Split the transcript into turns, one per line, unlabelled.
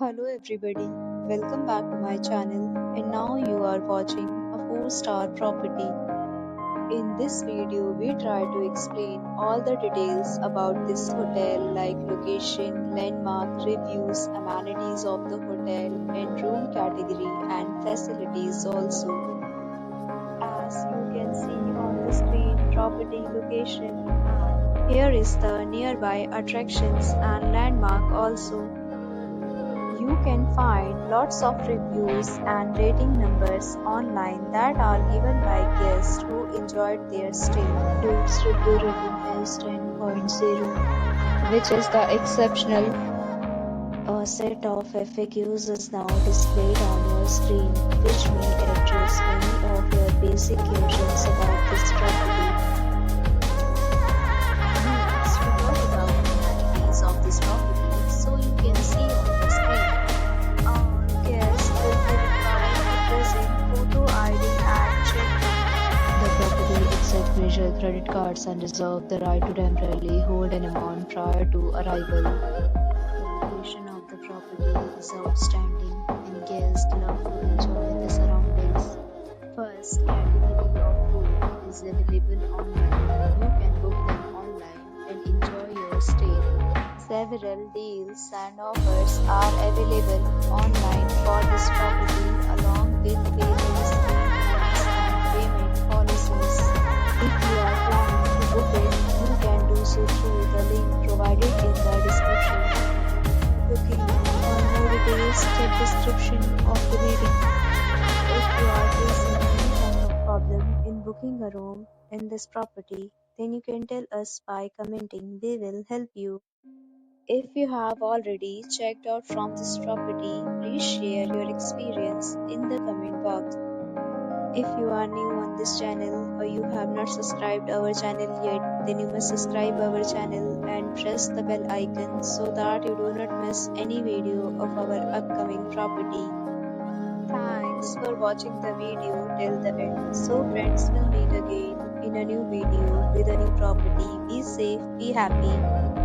Hello everybody, welcome back to my channel and now you are watching a 4-star property. In this video we try to explain all the details about this hotel like location, landmark, reviews, amenities of the hotel and room category and facilities also. As you can see on the screen, property location and here is the nearby attractions and landmark also. You can find lots of reviews and rating numbers online that are given by guests who enjoyed their stay. Its review rating is 10.0, which is the exceptional. A set of FAQs is now displayed on your screen, which may address many of your basic questions about this property. Next, we talk about the amenities of this property, so you can see on the screen. Guests will be required to present photo ID and check. The property accepts major credit cards and reserves the right to temporarily hold an amount prior to arrival. The location of the property is outstanding and guests love to enjoy the surroundings. First category of room is available online. You can book them online and enjoy your stay. Several deals and offers are available online for this property along with payment schemes and payment policies. If you are planning to book it, you can do so through the link provided in the description. Booking or more details, check description of the video. If you are facing any kind of problem in booking a room in this property, then you can tell us by commenting. We will help you. If you have already checked out from this property, please share your experience in the comment box. If you are new on this channel or you have not subscribed our channel yet, then you must subscribe our channel and press the bell icon so that you do not miss any video of our upcoming property. Thanks for watching the video till the end. So friends, will meet again in a new video with a new property. Be safe, be happy.